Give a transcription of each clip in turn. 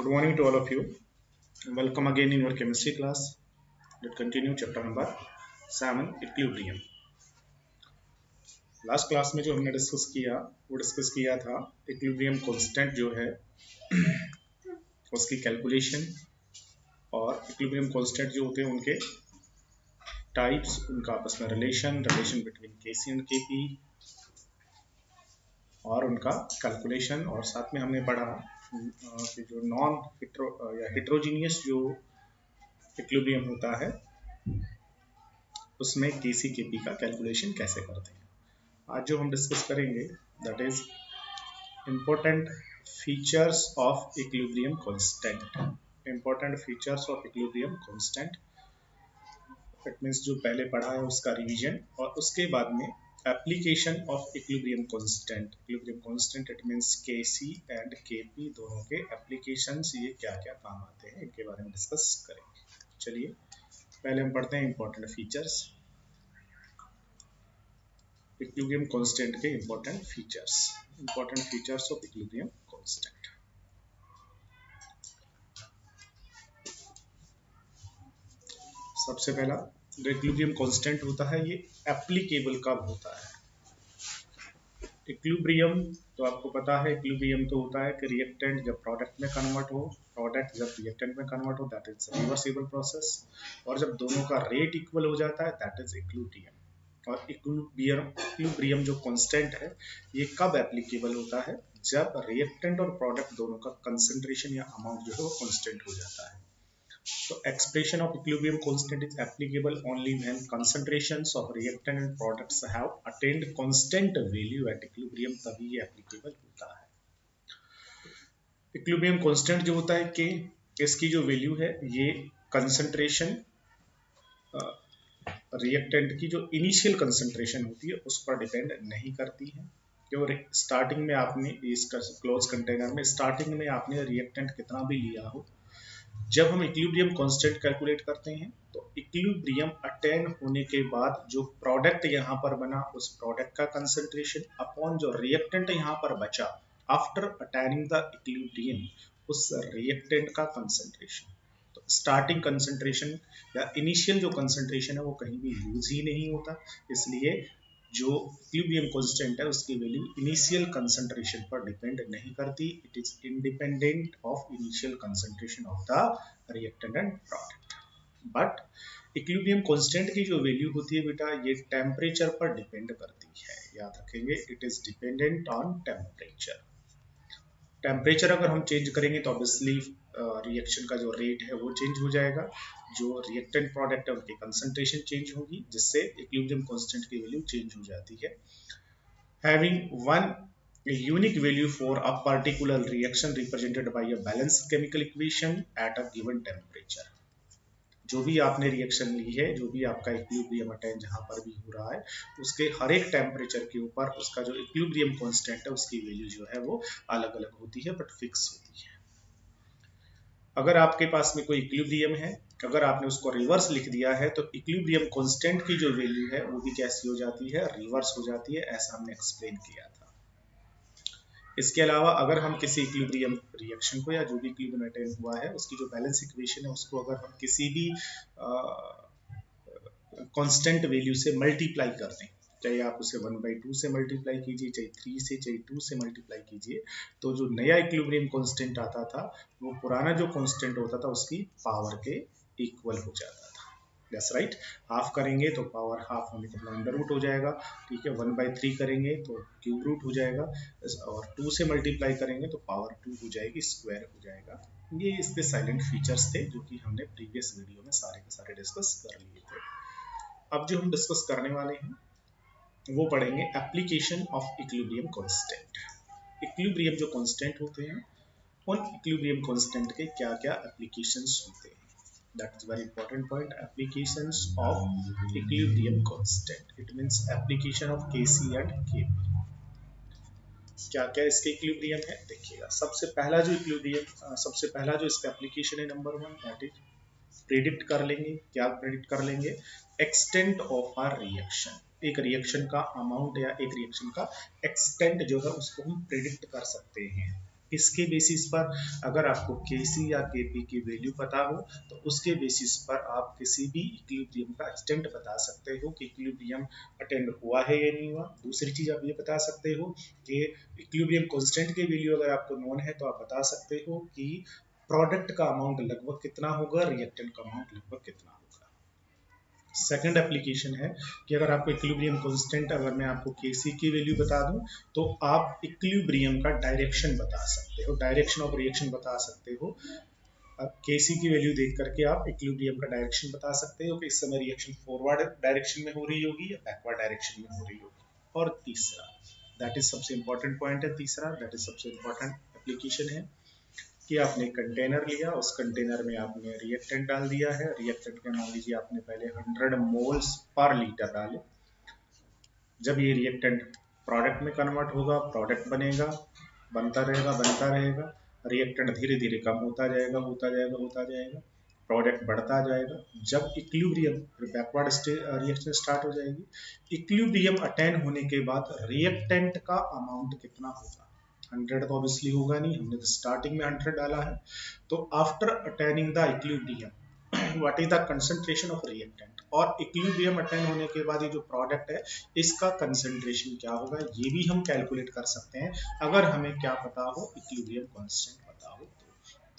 Good morning to all of you. Welcome again in your chemistry class. Let's continue chapter number 7 equilibrium. Last class में जो हमने discuss किया था equilibrium constant जो है उसकी कैलकुलेशन और इक्विलिब्रियम कांस्टेंट जो होते हैं उनके टाइप्स, उनका आपस में relation between Kc and Kp और उनका कैलकुलेशन। और साथ में हमने पढ़ा कि जो नॉन हेट्रोजीनियस जो इक्विलिब्रियम होता है उसमें Kc Kp का कैलकुलेशन कैसे करते हैं। आज जो हम डिस्कस करेंगे that is important features of equilibrium constant. Important features of equilibrium constant it means जो पहले पढ़ा है उसका रिवीजन, और उसके बाद में application of equilibrium constant. Equilibrium constant it means Kc and Kp दोनों के एप्लीकेशंस, ये क्या क्या काम आते हैं इनके बारे में डिस्कस करेंगे। चलिए पहले हम पढ़ते हैं इम्पोर्टेंट फीचर्स, इक्विलिब्रियम कांस्टेंट के important features of equilibrium constant. सबसे पहला जो इक्विलिब्रियम कांस्टेंट होता है ये एप्लीकेबल कब होता है। इक्विलिब्रियम तो आपको पता है, इक्विलिब्रियम तो होता है कि रिएक्टेंट जब प्रोडक्ट में कन्वर्ट हो, प्रोडक्ट जब रिएक्टेंट में कन्वर्ट हो दैट इज रिवर्सिबल प्रोसेस, और जब दोनों का रेट इक्वल हो जाता है दैट इज इक्विलिब्रियम। और इक्विलिब्रियम जो कांस्टेंट है ये कब एप्लीकेबल होता है, जब रिएक्टेंट और प्रोडक्ट दोनों का कंसंट्रेशन या अमाउंट जो है वो कांस्टेंट हो जाता है। तो expression of equilibrium constant is applicable only when concentrations of reactant and products have attained constant value at equilibrium, तभी ये एप्लीकेबल होता है। इक्विलिब्रियम कांस्टेंट जो होता है कि इसकी जो वैल्यू है ये कंसंट्रेशन रिएक्टेंट की जो इनिशियल कंसंट्रेशन होती है उस पर डिपेंड नहीं करती है। क्यों, स्टार्टिंग में आपने इसका क्लोज कंटेनर में स्टार्टिंग में आपने रिएक्टेंट कितना भी लिया हो, जब हम इक्विलिब्रियम कांस्टेंट कैलकुलेट करते हैं तो इक्विलिब्रियम अटेन होने के बाद जो प्रोडक्ट यहाँ पर बना उस प्रोडक्ट का कंसंट्रेशन अपॉन जो रिएक्टेंट यहाँ पर बचा आफ्टर अटेनिंग द इक्विलिब्रियम उस रिएक्टेंट का कंसंट्रेशन। तो स्टार्टिंग कंसंट्रेशन या इनिशियल जो कंसंट्रेशन है वो कहीं भी यूज ही नहीं होता, इसलिए जो इक्विलिब्रियम कांस्टेंट है उसकी वैल्यू इनिशियल कंसंट्रेशन पर डिपेंड नहीं करती, it is independent of initial concentration of the reactant and product. But equilibrium constant की जो वैल्यू होती है बेटा ये टेम्परेचर पर डिपेंड करती है, याद रखेंगे, it is dependent on temperature. Temperature अगर हम चेंज करेंगे तो ऑब्वियसली रिएक्शन का जो रेट है वो चेंज हो जाएगा, जो रिएक्टेंट प्रोडक्ट है उनकी कंसंट्रेशन चेंज होगी, जिससे इक्विलिब्रियम कांस्टेंट की वैल्यू चेंज हो जाती है। Having one unique value for a particular reaction represented by a balanced chemical equation at a given temperature. जो भी आपने रिएक्शन ली है, जो भी आपका इक्विलिब्रियम अटेन जहां पर भी हो रहा है उसके हर एक टेम्परेचर के ऊपर उसका जो इक्विलिब्रियम कांस्टेंट है उसकी वैल्यू जो है वो अलग अलग होती है बट फिक्स होती है। अगर आपके पास में कोई इक्विलिब्रियम है, अगर आपने उसको रिवर्स लिख दिया है तो इक्विलिब्रियम कांस्टेंट की जो वैल्यू है वो भी कैसी हो जाती है, रिवर्स हो जाती है, ऐसा हमने एक्सप्लेन किया था। इसके अलावा अगर हम किसी इक्विलिब्रियम रिएक्शन को या जो भी इक्विलिब्रियम अटेन हुआ है उसकी जो बैलेंस इक्वेशन है उसको अगर हम किसी भी कांस्टेंट वैल्यू से मल्टीप्लाई कर दें, चाहे आप उसे 1/2 से मल्टीप्लाई कीजिए, चाहे 3 से, चाहे 2 से मल्टीप्लाई कीजिए, तो जो नया इक्विलिब्रियम कांस्टेंट आता था वो पुराना जो कांस्टेंट होता था उसकी पावर के इक्वल हो जाता था। That's right. हाफ करेंगे तो पावर हाफ होने के बाद अंडर रूट हो जाएगा, ठीक है। 1/3 करेंगे तो क्यूब रूट हो जाएगा, और 2 से मल्टीप्लाई करेंगे तो पावर 2 हो जाएगी, स्क्वायर हो जाएगा। ये इसके साइलेंट फीचर्स थे जो कि हमने प्रीवियस वीडियो में सारे के सारे डिस्कस कर लिए थे। अब जो हम डिस्कस करने वाले हैं वो पढ़ेंगे application of equilibrium constant. Equilibrium जो कांस्टेंट होते हैं उन इक्विलिब्रियम कांस्टेंट के क्या क्या एप्लीकेशंस होते हैं, that is very important point. Applications of equilibrium constant it means application of Kc and Kp। क्या क्या इसके इक्विलिब्रियम है देखिएगा। सबसे पहला जो इसका एप्लीकेशन है नंबर 1 दैट इज प्रेडिक्ट कर लेंगे। क्या प्रेडिक्ट कर लेंगे, एक्सटेंट ऑफ अ रिएक्शन। एक रिएक्शन का अमाउंट या एक रिएक्शन का एक्सटेंट जो है उसको हम प्रेडिक्ट कर सकते हैं इसके बेसिस पर अगर आपको Kc या Kp की वैल्यू पता हो तो उसके बेसिस पर आप किसी भी इक्विलिब्रियम का एक्सटेंट बता सकते हो कि इक्विलिब्रियम अटेंड हुआ है या नहीं हुआ। दूसरी चीज आप ये बता सकते हो कि इक्विलिब्रियम कांस्टेंट की वैल्यू अगर आपको नोन है तो आप बता सकते हो कि प्रोडक्ट का अमाउंट लगभग कितना होगा, रिएक्टेंट का अमाउंट लगभग कितना होगा। सेकंड एप्लीकेशन है कि अगर आपको इक्विलिब्रियम कांस्टेंट, अगर मैं आपको Kc की वैल्यू बता दूं तो आप इक्विलिब्रियम का डायरेक्शन बता सकते हो, डायरेक्शन ऑफ रिएक्शन बता सकते हो। अब Kc की वैल्यू देख करके आप इक्विलिब्रियम का डायरेक्शन बता सकते हो कि इस समय रिएक्शन फॉरवर्ड डायरेक्शन में हो रही होगी या बैकवर्ड डायरेक्शन में हो रही होगी। और तीसरा, दैट इज सबसे इंपॉर्टेंट पॉइंट है, तीसरा दैट इज सबसे इंपॉर्टेंट एप्लीकेशन है कि आपने कंटेनर लिया, उस कंटेनर में आपने रिएक्टेंट डाल दिया है। रिएक्टेंट के मान लीजिए आपने पहले 100 मोल्स पर लीटर डाले। जब ये रिएक्टेंट प्रोडक्ट में कन्वर्ट होगा, प्रोडक्ट बनेगा, बनता रहेगा। रिएक्टेंट धीरे धीरे कम होता जाएगा, होता जाएगा, प्रोडक्ट बढ़ता जाएगा। जब इक्विलिब्रियम बैकवर्ड रिएक्शन स्टार्ट हो जाएगी, इक्विलिब्रियम अटेन होने के बाद रिएक्टेंट का अमाउंट कितना होगा, 100 तो ऑब्वियसली होगा नहीं, हमने तो स्टार्टिंग में 100 डाला है। तो after attaining the equilibrium what is the concentration of reactant, और इक्विलिब्रियम अटेन होने के बाद ये जो प्रोडक्ट है इसका कंसंट्रेशन क्या होगा, ये भी हम कैलकुलेट कर सकते हैं अगर हमें क्या पता हो, इक्विलिब्रियम कांस्टेंट पता हो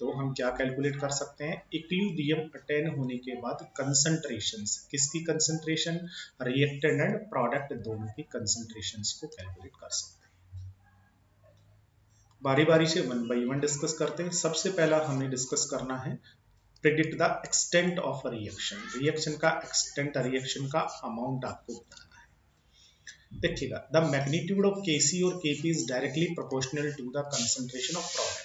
तो हम क्या कैलकुलेट कर सकते हैं, इक्विलिब्रियम अटेन होने के बाद कंसंट्रेशंस, किसकी कंसंट्रेशन, रिएक्टेंट एंड प्रोडक्ट दोनों की कंसंट्रेशंस को कैलकुलेट कर सकते हैं। बारी बारी से वन बाई वन डिस्कस करते हैं। सबसे पहला हमें डिस्कस करना है predict the extent of reaction, reaction का एक्सटेंट, रिएक्शन का अमाउंट आपको बताना है। देखिएगा, द मैग्नीट्यूड ऑफ Kc और Kp is directly proportional to the concentration of product.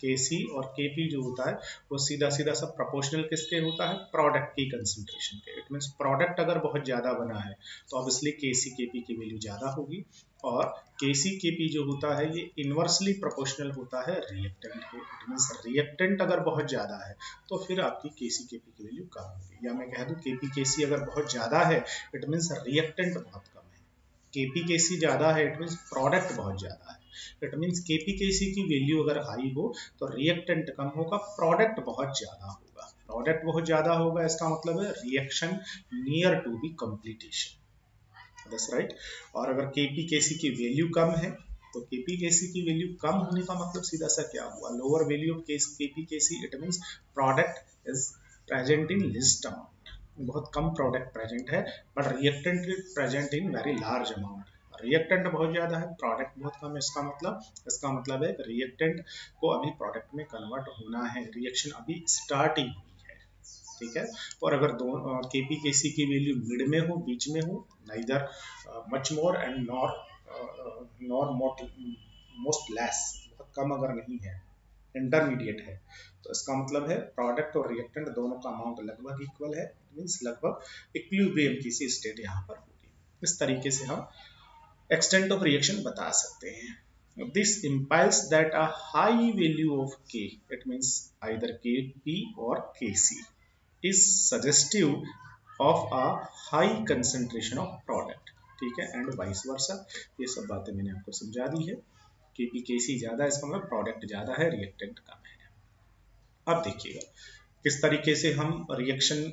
Kc और Kp जो होता है वो सीधा सीधा सब प्रोपोर्शनल किसके होता है, प्रोडक्ट की कंसंट्रेशन के। इट मींस प्रोडक्ट अगर बहुत ज्यादा बना है तो ऑब्वियसली Kc Kp की वैल्यू ज्यादा होगी, और Kc Kp जो होता है ये इनवर्सली प्रोपोर्शनल होता है रिएक्टेंट के। इट मींस रिएक्टेंट अगर बहुत ज्यादा है तो फिर आपकी Kc Kp की वैल्यू कम होगी, या मैं कह दूं Kp Kc अगर बहुत ज्यादा है इट मींस रिएक्टेंट बहुत कम है। Kp Kc ज्यादा है इट मींस प्रोडक्ट बहुत ज्यादा है। इट मींस Kp Kc की वैल्यू अगर हाई हो तो रिएक्टेंट कम होगा, प्रोडक्ट बहुत ज्यादा होगा। प्रोडक्ट बहुत ज्यादा होगा इसका मतलब है reaction near to the completion, that's right. और अगर Kp Kc की वैल्यू कम है तो Kp Kc की वैल्यू कम होने का मतलब सीधा सा क्या हुआ, lower value of Kp Kc, it means product is present in least amount, बहुत कम प्रोडक्ट प्रेजेंट है, but reactant present in very large amount. Reactant बहुत ज्यादा है, प्रोडक्ट बहुत कम है, इसका मतलब है रिएक्टेंट को अभी प्रोडक्ट में कन्वर्ट होना है, रिएक्शन अभी स्टार्ट ही हुई है, ठीक है। और अगर दोनों Kp Kc की वैल्यू मिड में हो, बीच में हो, neither much more and nor most less, बहुत कम अगर नहीं है, इंटरमीडिएट है, तो इसका मतलब है प्रोडक्ट और रिएक्टेंट दोनों का अमाउंट लगभग इक्वल है, मींस लगभग इक्विलिब्रियम की सी स्टेट यहाँ पर होगी। इस तरीके से हम एक्सटेंट ऑफ रिएक्शन बता सकते हैं। This implies that a high value of K, it means either Kp or Kc, is suggestive of a high concentration of product, ठीक है, एंड वाइस वर्सा। ये सब बातें मैंने आपको समझा दी है। Kp Kc ज्यादा है इसका मतलब प्रोडक्ट ज्यादा है, रिएक्टेंट कम है। अब देखिएगा किस तरीके से हम रिएक्शन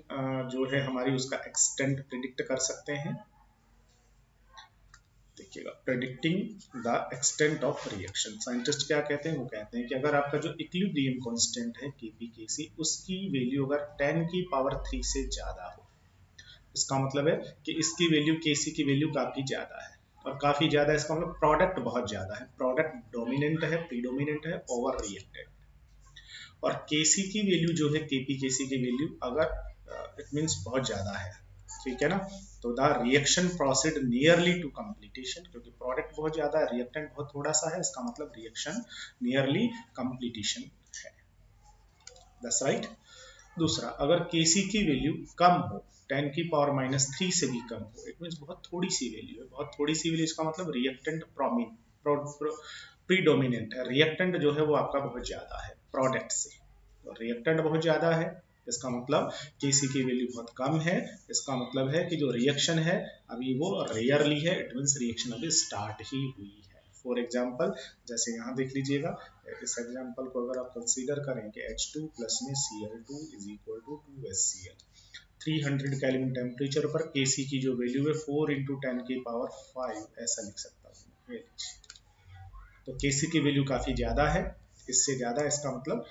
जो है हमारी उसका एक्सटेंट प्रिडिक्ट कर सकते हैं। देखिएगा, predicting the extent of reaction, scientist क्या कहते हैं, वो कहते हैं कि अगर आपका जो इक्विलिब्रियम कांस्टेंट है Kp Kc, उसकी वैल्यू अगर 10 की पावर 3 से ज्यादा हो, इसका मतलब है कि इसकी वैल्यू Kc की वैल्यू काफी ज्यादा है, और काफी ज्यादा इसका मतलब प्रोडक्ट बहुत ज्यादा है, प्रोडक्ट डोमिनेंट है, प्रीडोमिनेंट है ओवर रिएक्टेंट। और Kc की वैल्यू जो है Kp Kc की वैल्यू अगर इट मींस बहुत ज्यादा है, ठीक है ना, तो the reaction proceed nearly to completion, क्योंकि प्रोडक्ट बहुत ज्यादा है, रिएक्टेंट बहुत थोड़ा सा है, इसका मतलब रिएक्शन नियरली कंप्लीटेशन है, दैट्स राइट। दूसरा, अगर Kc की वैल्यू कम हो, 10 की पावर -3 से भी कम हो, इट मींस बहुत थोड़ी सी वैल्यू है, बहुत थोड़ी सी वैल्यू, इसका मतलब रिएक्टेंट प्रीडोमिनेंट है, रिएक्टेंट जो है वो आपका बहुत ज्यादा है प्रोडक्ट से, तो रिएक्टेंट बहुत ज्यादा है, इसका मतलब Kc की वैल्यू बहुत कम है, इसका मतलब है कि जो रिएक्शन है अभी वो रेयरली है, इट मींस रिएक्शन अभी स्टार्ट ही हुई है, फॉर एग्जाम्पल जैसे यहाँ देख लीजिएगा, इस एग्जाम्पल को अगर आप कंसीडर करें कि H2 प्लस में Cl2 is equal to 2HCl, 300 kelvin temperature पर Kc की जो वैल्यू है 4 × 10⁵ ऐसा लिख सकता हूँ। तो Kc की वैल्यू काफी ज्यादा है, इससे ज्यादा इसका मतलब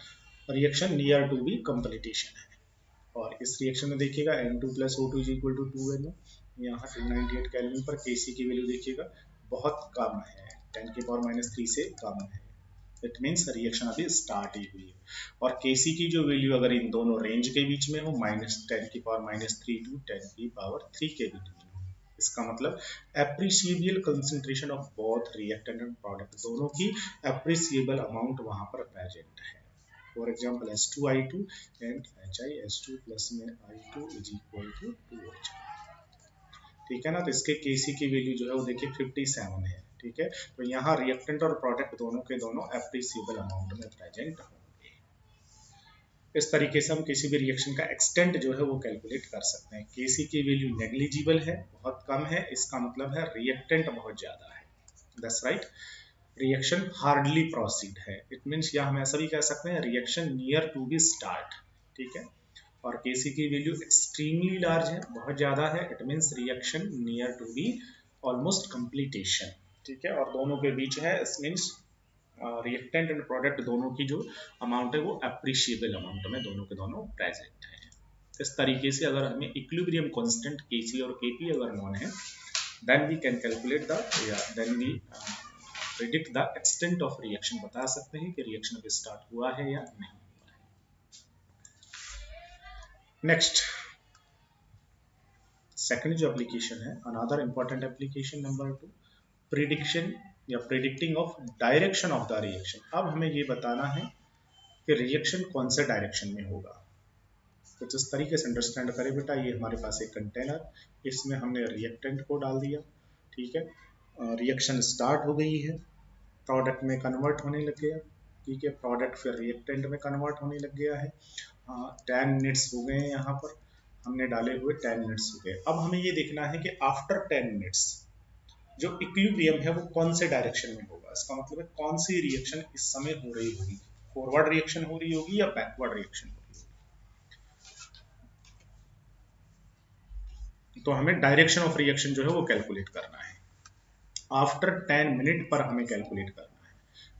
reaction near to be completion है। और इस रिएक्शन में देखिएगा N2 plus O2 is equal to 2NO, यहाँ 298 केल्विन पर Kc की वैल्यू देखिएगा बहुत कम है, 10⁻³ से कम है। इट मीन्स रिएक्शन अभी स्टार्ट ही हुई है। और Kc की जो वैल्यू अगर इन दोनों रेंज के बीच में हो, -10⁻³ टू 10⁻³ के बीच में हो, इसका मतलब appreciable concentration of both reactant and product, दोनों की एप्रिशिएबल अमाउंट वहां पर प्रेजेंट है। For example H2I2 and HiH2 plus में I2 is equal to 2H, ठीक है ना। तो इसके Kc की वैल्यू जो है वो देखिए 57 है, ठीक है। तो यहाँ रिएक्टेंट और प्रोडक्ट दोनों के दोनों एप्रिशिएबल अमाउंट में प्रेजेंट होंगे। इस तरीके से हम किसी भी रिएक्शन का एक्सटेंट जो है वो कैलकुलेट कर सकते हैं। Kc की वैल्यू नेग्लिजिबल है, बहुत कम है, इसका मतलब है रिएक्टेंट बहुत ज्यादा है, that's right. Reaction hardly proceed है, इट मीन्स या हम ऐसा भी कह सकते हैं reaction near to be start, ठीक है। और Kc की वैल्यू एक्सट्रीमली लार्ज है, बहुत ज्यादा है, it means reaction near to be almost completion, ठीक है। और दोनों के बीच है, it means reactant and product दोनों की जो अमाउंट है वो एप्रिशिएबल अमाउंट में दोनों के दोनों प्रेजेंट है। इस तरीके से अगर हमें इक्विलिब्रियम कांस्टेंट Kc और Kp अगर नोन है, then we can calculate the then we predict the extent of reaction, बता सकते हैं कि रिएक्शन अभी स्टार्ट हुआ है या नहीं हुआ है। नेक्स्ट सेकंड जो एप्लीकेशन है, another important application number 2, prediction या predicting of direction of the reaction. अब हमें ये बताना है कि रिएक्शन कौन से डायरेक्शन में होगा। तो जिस तरीके से अंडरस्टैंड करें बेटा, ये हमारे पास एक कंटेनर, इसमें हमने रिएक्टेंट को डाल दिया, ठीक है। रिएक्शन स्टार्ट हो गई है, प्रोडक्ट में कन्वर्ट होने लग गया, ठीक है। प्रोडक्ट फिर रिएक्टेंट में कन्वर्ट होने लग गया है। 10 मिनट्स हो गए हैं, यहाँ पर हमने डाले हुए 10 मिनट्स हो गए। अब हमें ये देखना है कि आफ्टर 10 मिनट्स जो इक्विलिब्रियम है वो कौन से डायरेक्शन में होगा। इसका मतलब है कौन सी रिएक्शन इस समय हो रही होगी, फॉरवर्ड रिएक्शन हो रही होगी या बैकवर्ड रिएक्शन हो रही होगी। तो हमें डायरेक्शन ऑफ रिएक्शन जो है वो कैलकुलेट करना है, आफ्टर 10 मिनट पर हमें कैलकुलेट करना है।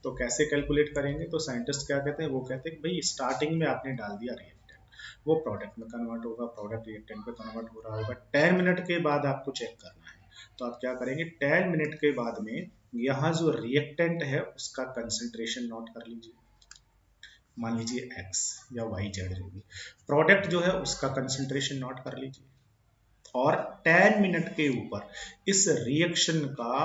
तो कैसे कैलकुलेट करेंगे, तो साइंटिस्ट क्या कहते हैं, वो कहते हैं भाई स्टार्टिंग में आपने डाल दिया रिएक्टेंट, वो प्रोडक्ट में कन्वर्ट होगा, प्रोडक्ट रिएक्टेंट में कन्वर्ट हो रहा होगा। 10 मिनट के बाद आपको चेक करना है, तो आप क्या करेंगे, 10 मिनट के बाद में यहाँ जो रिएक्टेंट है उसका कंसंट्रेशन नोट कर लीजिए, मान लीजिए X या YZ जो भी, प्रोडक्ट जो है उसका कंसंट्रेशन नोट कर लीजिए, और 10 मिनट के ऊपर इस रिएक्शन का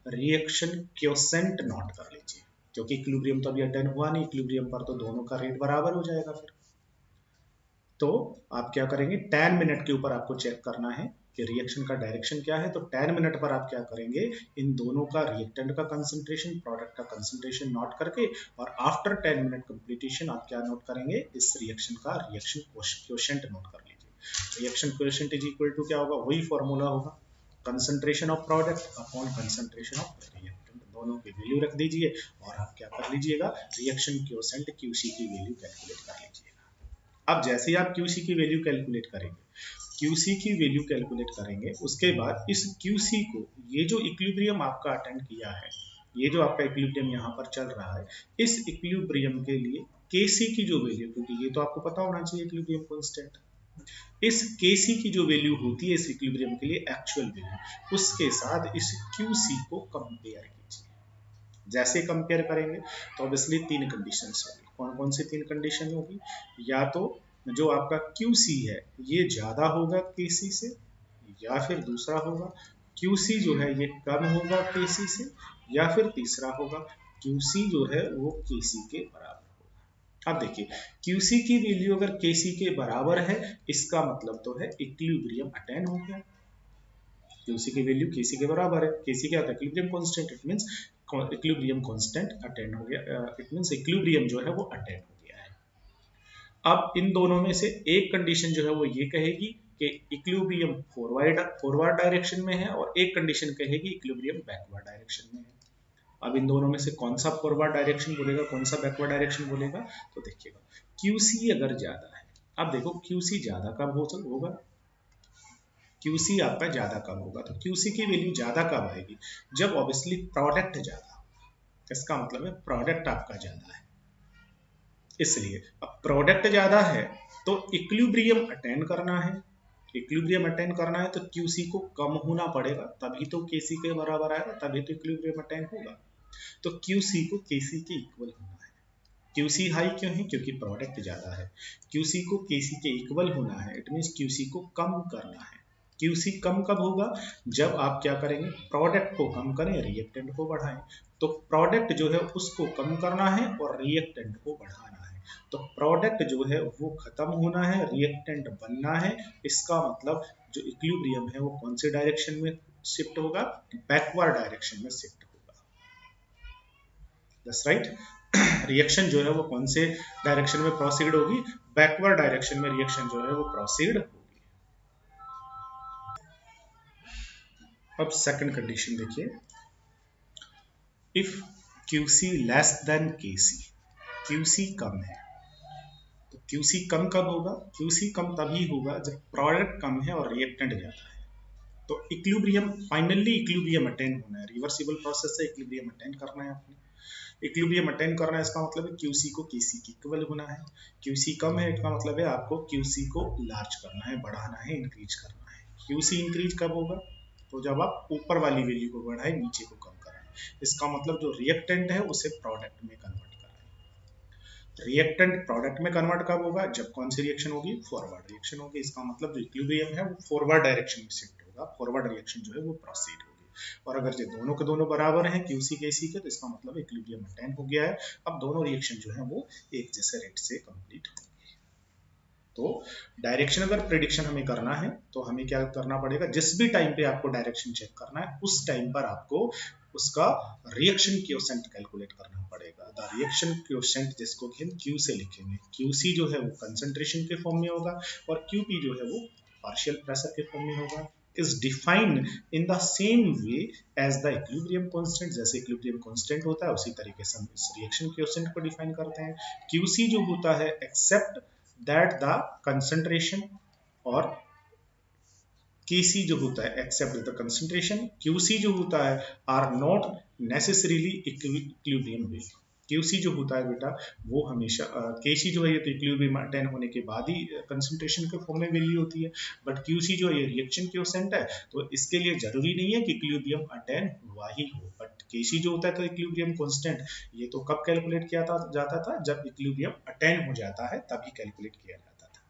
रिएक्शन क्वोशेंट नोट कर लीजिए, क्योंकि इक्विलिब्रियम तो अभी अटेन हुआ नहीं, इक्विलिब्रियम पर तो दोनों का रेट बराबर हो जाएगा फिर। तो आप क्या करेंगे, 10 मिनट के ऊपर आपको चेक करना है कि रिएक्शन का डायरेक्शन क्या है। तो 10 मिनट पर आप क्या करेंगे, इन दोनों का रिएक्टेंट का कंसंट्रेशन, प्रोडक्ट का कंसंट्रेशन नोट करके, और आफ्टर 10 मिनट कंप्लीटेशन आप क्या नोट करेंगे, इस रिएक्शन का रिएक्शन क्वोशेंट नोट कर लीजिए। Reaction quotient is equal to क्या होगा, वही फॉर्मूला होगा, concentration of product upon concentration of reactant, दोनों की वैल्यू रख दीजिए और आप क्या कर लीजिएगा, रिएक्शन क्वोशेंट QC की वैल्यू कैलकुलेट कर लीजिएगा। अब जैसे ही आप QC की वैल्यू कैलकुलेट करेंगे, QC की वैल्यू कैलकुलेट करेंगे, उसके बाद इस QC को, ये जो इक्विलिब्रियम आपका अटेंड किया है, ये जो आपका इक्विलिब्रियम यहाँ पर चल रहा है, इस इक्विलिब्रियम के लिए Kc की जो वैल्यू, क्योंकि ये तो आपको पता होना चाहिए इक्विलिब्रियम कांस्टेंट, इस Kc की जो वैल्यू होती है इस इक्विलिब्रियम के लिए एक्चुअल वैल्यू, उसके साथ इस QC को कंपेयर कीजिए। जैसे कंपेयर करेंगे तो ऑब्वियसली 3 कंडीशंस होगी। कौन कौन सी 3 कंडीशन होगी, या तो जो आपका QC है ये ज्यादा होगा Kc से, या फिर दूसरा होगा QC जो है ये कम होगा Kc से, या फिर तीसरा होगा QC जो है वो Kc के बराबर होगा। अब देखिए QC की वैल्यू अगर Kc के बराबर है, इसका मतलब तो है इक्विलिब्रियम अटेन हो गया। QC की वैल्यू Kc के बराबर है, Kc क्या होता है, equilibrium constant, it means equilibrium constant attain हो गया, इट मींस इक्विलिब्रियम जो है वो अटेन हो गया है। अब इन दोनों में से एक कंडीशन जो है वो ये कहेगी कि इक्विलिब्रियम फॉरवर्ड डायरेक्शन में है, और एक कंडीशन कहेगी इक्विलिब्रियम बैकवर्ड डायरेक्शन में है। अब इन दोनों में से कौन सा फॉरवर्ड डायरेक्शन बोलेगा, कौन सा बैकवर्ड डायरेक्शन बोलेगा, तो देखिएगा QC अगर ज्यादा है, अब देखो QC ज्यादा कब होगा, QC आपका ज्यादा कब होगा, तो QC की वैल्यू ज्यादा कब आएगी, जब ऑब्वियसली प्रोडक्ट ज्यादा, इसका मतलब है प्रोडक्ट आपका ज्यादा है। इसलिए अब प्रोडक्ट ज्यादा है तो इक्विलिब्रियम अटेन करना है, इक्विलिब्रियम अटेन करना है तो QC को कम होना पड़ेगा, तभी तो KC के बराबर आएगा, तभी तो इक्विलिब्रियम अटेन होगा। तो QC को KC के इक्वल होना है। QC हाई क्यों है, क्योंकि प्रोडक्ट ज्यादा है। QC को KC के इक्वल होना है, इट मींस QC को कम करना है। QC कम कब होगा, जब आप क्या करेंगे, प्रोडक्ट को कम करें, रिएक्टेंट को बढ़ाएं। तो प्रोडक्ट जो है उसको कम करना है और रिएक्टेंट को बढ़ाना है। तो प्रोडक्ट जो है वो खत्म होना है, रिएक्टेंट बनना है। इसका मतलब जो इक्विलिब्रियम है वो कौन से डायरेक्शन में शिफ्ट होगा, बैकवर्ड डायरेक्शन में शिफ्ट होगा। That's right. रिएक्शन जो है वो कौन से डायरेक्शन में प्रोसीड होगी, बैकवर्ड डायरेक्शन में रिएक्शन जो है वो प्रोसीड होगी। अब सेकंड कंडीशन देखिए, if QC less than KC, QC कम है, तो QC कम कब होगा, QC कम तभी होगा जब प्रोडक्ट कम है और रिएक्टेंट ज्यादा है। तो इक्विलिब्रियम, फाइनली इक्विलिब्रियम अटेन होना है, रिवर्सिबल प्रोसेस से इक्विलिब्रियम अटेन करना है आपने। इक्विलिब्रियम अटेन करना है, इसका मतलब है QC को KC की इक्वल होना है। QC कम है, इसका मतलब है आपको QC को लार्ज करना है, बढ़ाना है, इंक्रीज करना है। QC इंक्रीज कब होगा, तो जब आप ऊपर वाली वैल्यू को बढ़ाए, नीचे को कम कराएं। इसका मतलब जो रिएक्टेंट है उसे प्रोडक्ट में कन्वर्ट कराएं। रिएक्टेंट प्रोडक्ट में कन्वर्ट कब होगा, जब कौन सी रिएक्शन होगी, फॉरवर्ड रिएक्शन होगी। इसका मतलब जो इक्विलिब्रियम है वो फॉरवर्ड डायरेक्शन में शिफ्ट होगा, फॉरवर्ड रिएक्शन जो है वो प्रोसीड होगी। और अगर ये दोनों के दोनों बराबर हैं QC KC के, तो इसका मतलब इक्विलिब्रियम अटेन हो गया है। अब दोनों रिएक्शन जो है वो एक जैसे रेट से कंप्लीट होंगे। तो डायरेक्शन अगर प्रिडिक्शन हमें करना है तो हमें क्या करना पड़ेगा, जिस भी टाइम पे आपको डायरेक्शन चेक करना है उस टाइम पर आपको उसका रिएक्शन क्वोशिएंट कैलकुलेट करना पड़ेगा। द रिएक्शन क्वोशिएंट, जिसको कि हम Q से लिखेंगे। QC जो है वो कंसंट्रेशन के फॉर्म में होगा और QP जो है वो पार्शियल प्रेशर के फॉर्म में होगा। is defined in the same way as the equilibrium constant। जैसे equilibrium constant होता है उसी तरीके से हम इस रिएक्शन क्वोशिएंट को डिफाइन करते हैं। QC जो होता है एक्सेप्ट दैट द कंसंट्रेशन, और KC जो होता है एक्सेप्ट द कंसंट्रेशन, QC जो होता है are not necessarily equilibrium value. QC जो होता है बेटा वो हमेशा KC जो है ये तो इक्विलिब्रियम अटेन होने के बाद ही कंसंट्रेशन के फॉर्म में वैल्यू होती है, बट QC जो है ये रिएक्शन क्वोशिएंट है, तो इसके लिए जरूरी नहीं है कि इक्विलिब्रियम अटेन हुआ ही हो। बट KC जो होता है तो इक्विलिब्रियम कांस्टेंट, ये तो कब कैलकुलेट किया जाता था, जब इक्विलिब्रियम अटेन हो जाता है तभी कैलकुलेट किया जाता था।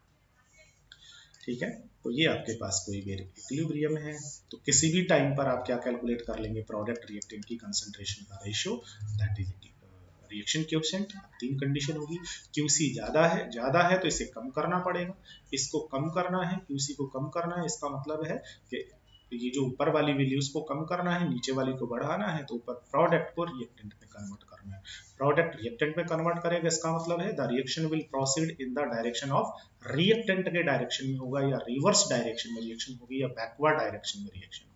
ठीक है, तो ये आपके पास कोई भी इक्विलिब्रियम है तो किसी भी टाइम पर आप क्या कैलकुलेट कर लेंगे, प्रोडक्ट रिएक्टेंट की कंसंट्रेशन का ratio, that is reaction quotient. तीन कंडीशन होगी, QC ज्यादा है तो इसे कम करना पड़ेगा, इसको कम करना है, QC को कम करना है। इसका मतलब है कि ये जो ऊपर वाली वैल्यूज को कम करना है, नीचे वाली को बढ़ाना है, तो ऊपर प्रोडक्ट को रिएक्टेंट में कन्वर्ट करना है। प्रोडक्ट रिएक्टेंट में कन्वर्ट करेगा, इसका मतलब है the reaction will proceed in the direction of reactant के डायरेक्शन में होगा, या रिवर्स डायरेक्शन में रिएक्शन होगी, या बैकवर्ड डायरेक्शन में रिएक्शन होगी।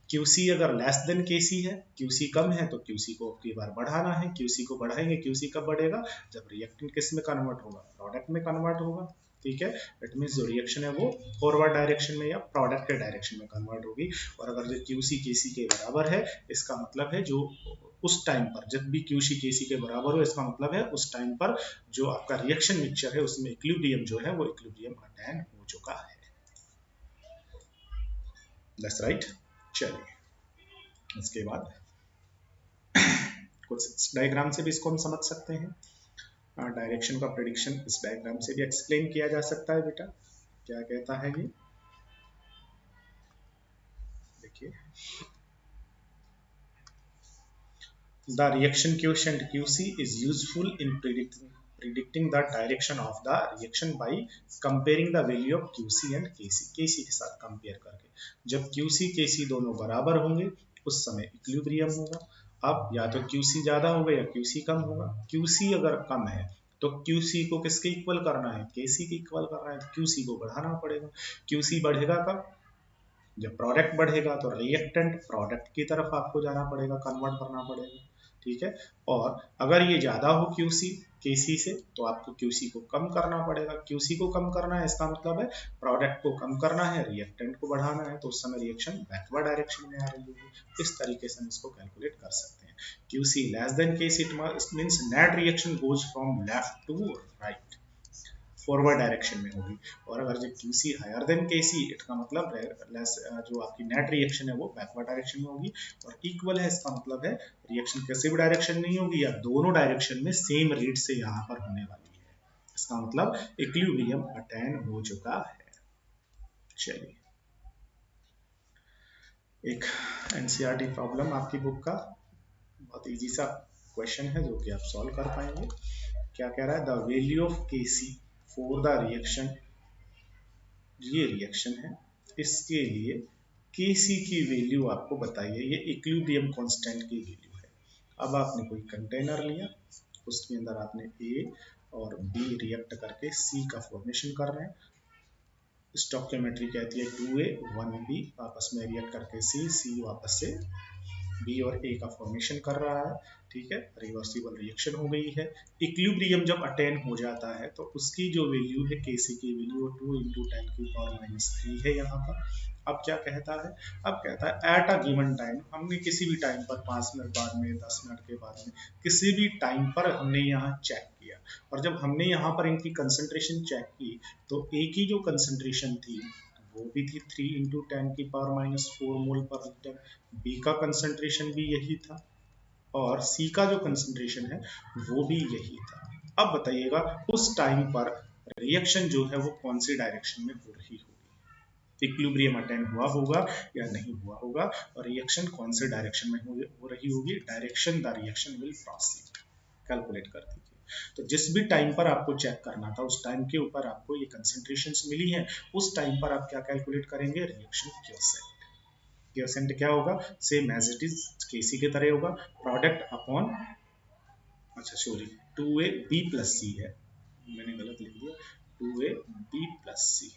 QC अगर लेस देन KC है, QC कम है, तो QC को अब की बार बढ़ाना है। QC को बढ़ाएंगे, QC कब बढ़ेगा, जब रिएक्टेंट किस में कन्वर्ट होगा, प्रोडक्ट में कन्वर्ट होगा। ठीक है, इट मींस जो रिएक्शन है वो फॉरवर्ड डायरेक्शन में या प्रोडक्ट के डायरेक्शन में कन्वर्ट होगी। और अगर जो QC KC के बराबर है, इसका मतलब है जो उस टाइम पर जब भी QC KC के बराबर हो, इसका मतलब है उस टाइम पर जो आपका रिएक्शन मिक्सचर है उसमें इक्विलिब्रियम जो है वो इक्विलिब्रियम अटेन हो चुका है। That's right. चलिए इसके बाद कुछ डायग्राम से भी इसको हम समझ सकते हैं। डायरेक्शन का प्रेडिक्शन इस डायग्राम से भी एक्सप्लेन किया जा सकता है। बेटा क्या कहता है ये, देखिए, the reaction quotient QC is useful in predicting the direction of the reaction by comparing the value of QC and KC के साथ कंपेयर करके। जब QC KC दोनों बराबर होंगे उस समय इक्विलिब्रियम होगा। अब या तो QC ज्यादा होगा या QC कम होगा। QC अगर कम है तो QC को किसके इक्वल करना है, KC के इक्वल करना है, तो QC को बढ़ाना पड़ेगा। QC बढ़ेगा कब, जब प्रोडक्ट बढ़ेगा तो रिएक्टेंट प्रोडक्ट की तरफ आपको जाना पड़ेगा, कन्वर्ट करना पड़ेगा, ठीक है। और अगर ये ज़्यादा हो क्यूसी केसी से तो आपको क्यूसी को कम करना पड़ेगा। क्यूसी को कम करना है इसका मतलब है प्रोडक्ट को कम करना है, रिएक्टेंट को बढ़ाना है, तो उस समय रिएक्शन बैकवर्ड डायरेक्शन में आ रही होगी। इस तरीके से हम इसको कैलकुलेट कर सकते हैं। QC less than KC it means net reaction goes from left to right, forward direction में होगी। और अगर जो क्यूसी हायर देन केसी इसका मतलब जो आपकी नेट रिएक्शन है वो बैकवर्ड डायरेक्शन में होगी। और इक्वल है इसका मतलब है रिएक्शन किसी भी डायरेक्शन नहीं होगी या दोनों डायरेक्शन में सेम रेट से यहाँ पर होने वाली है। इसका मतलब इक्विलिब्रियम अटेन हो चुका है। चलिए एक एनसीईआरटी प्रॉब्लम आपकी बुक का बहुत इजी सा क्वेश्चन है जो कि आप सॉल्व कर पाएंगे। क्या कह रहा है, the value of KC for the reaction, ये रिएक्शन है, इसके लिए केसी की वैल्यू आपको बताइए। ये इक्विलिब्रियम कांस्टेंट की वैल्यू है। अब आपने कोई कंटेनर लिया, उसके अंदर आपने ए और बी रिएक्ट करके सी का फॉर्मेशन कर रहे हैं। स्टोइकियोमेट्री कहती है 2a 1b आपस में रिएक्ट करके सी वापस से बी और ए का फॉर्मेशन कर रहा है, ठीक है। रिवर्सिबल रिएक्शन हो गई है। इक्विलिब्रियम जब अटेन हो जाता है तो उसकी जो वैल्यू है केसी की वैल्यू 2 × 10⁻³ है यहाँ पर। अब क्या कहता है, अब कहता है एट अ गिवन टाइम, हमने किसी भी टाइम पर 5 मिनट बाद में, 10 मिनट के बाद में, किसी भी टाइम पर हमने यहाँ चेक किया। और जब हमने यहाँ पर इनकी कंसंट्रेशन चेक की तो ए की जो कंसंट्रेशन थी वो भी थी 3 × 10⁻⁴ मोल पर लीटर। बी का कंसंट्रेशन भी यही था और सी का जो कंसंट्रेशन है वो भी यही था। अब बताइएगा उस टाइम पर रिएक्शन जो है वो कौन सी डायरेक्शन में हो रही होगी। इक्विलिब्रियम अटेन हुआ होगा या नहीं हुआ होगा, और रिएक्शन कौन से डायरेक्शन में हो रही होगी। Direction the reaction will proceed, calculate कर दीजिए। तो जिस भी टाइम पर आपको चेक करना था उस टाइम के ऊपर आपको ये कंसंट्रेशंस मिली है, उस टाइम पर आप क्या कैलकुलेट करेंगे, रिएक्शन क्योसेंट। क्योसेंट क्या होगा, same as it is KC की तरह होगा, प्रोडक्ट अपॉन, अच्छा सॉरी 2ab+c है, मैंने गलत लिख दिया, 2ab+c,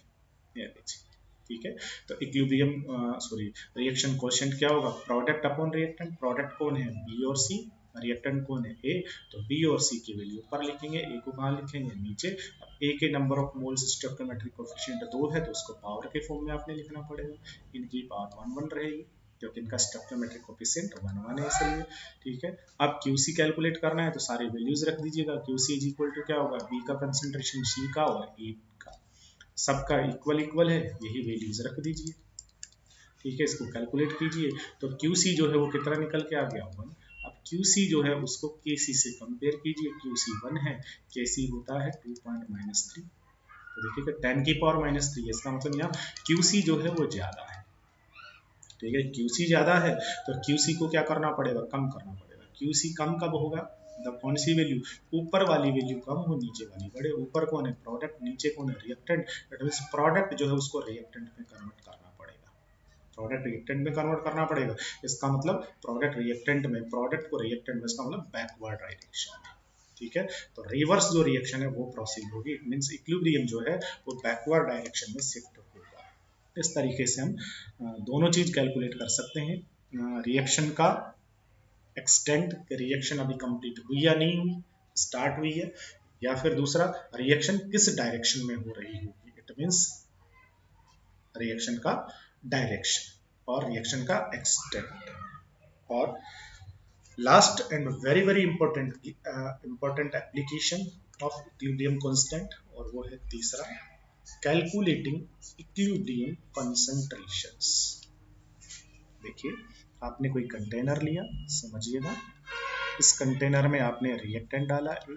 ये देखिए, ठीक है। तो इक्विलिब्रियम सॉरी रिएक्शन क्वोशिएंट क्या होगा, प्रोडक्ट अपॉन रिएक्टेंट। प्रोडक्ट कौन है, बी और सी, रिएक्टेंट कौन है, ए, तो बी और सी की वैल्यू ऊपर लिखेंगे, ए को कहाँ लिखेंगे, नीचे। अब ए के number of moles stoichiometric coefficient 2 है तो उसको पावर के फॉर्म में आपने लिखना पड़ेगा। इनकी पावर 1 1 रहेगी क्योंकि इनका स्टोइकियोमेट्रिक कोएफिशिएंट 1 1 है इसलिए, ठीक है। अब क्यूसी कैलकुलेट करना है तो सारी वैल्यूज रख दीजिएगा। क्यूसी इज इक्वल टू क्या होगा, बी का कंसंट्रेशन सी का और ए का, सबका इक्वल इक्वल है, यही वैल्यूज रख दीजिए, ठीक है। इसको कैलकुलेट कीजिए तो QC जो है वो कितना निकल के आ गया 1। अब QC जो है उसको KC से कंपेयर कीजिए, QC 1 है, KC होता है 2.-3, तो देखिएगा 10⁻³ इसका मतलब यहाँ QC जो है वो ज्यादा है, ठीक है। QC ज्यादा है तो QC को क्या करना पड़ेगा, कम करना पड़ेगा। QC कम कब होगा, मतलब कौन सी वैल्यू, ऊपर वाली वैल्यू कम हो नीचे वाली बढ़े। ऊपर कौन है, प्रोडक्ट, नीचे कौन है, रिएक्टेंट। दैट मींस प्रोडक्ट जो है उसको रिएक्टेंट में कन्वर्ट करना पड़ेगा, प्रोडक्ट रिएक्टेंट में कन्वर्ट करना पड़ेगा। इसका मतलब प्रोडक्ट रिएक्टेंट में, प्रोडक्ट को रिएक्टेंट में, इसका मतलब बैकवर्ड डायरेक्शन में, ठीक है। तो रिवर्स जो रिएक्शन है वो प्रोसीड होगी, इट मींस इक्विलिब्रियम जो है वो बैकवर्ड डायरेक्शन में शिफ्ट होगा। इस तरीके से हम दोनों चीज कैलकुलेट कर सकते हैं। रिएक्शन का एक्सटेंट, रिएक्शन अभी कंप्लीट हुई या नहीं हुई, स्टार्ट हुई है, या फिर दूसरा रिएक्शन किस डायरेक्शन में हो रही होगी, इट मींस रिएक्शन का डायरेक्शन और रिएक्शन का एक्सटेंट। और last and very very important application of equilibrium constant, और वो है तीसरा, कैलकुलेटिंग इक्विलिब्रियम कंसंट्रेशंस। देखिए आपने कोई कंटेनर लिया, समझिएगा, इस कंटेनर में आपने रिएक्टेंट डाला ए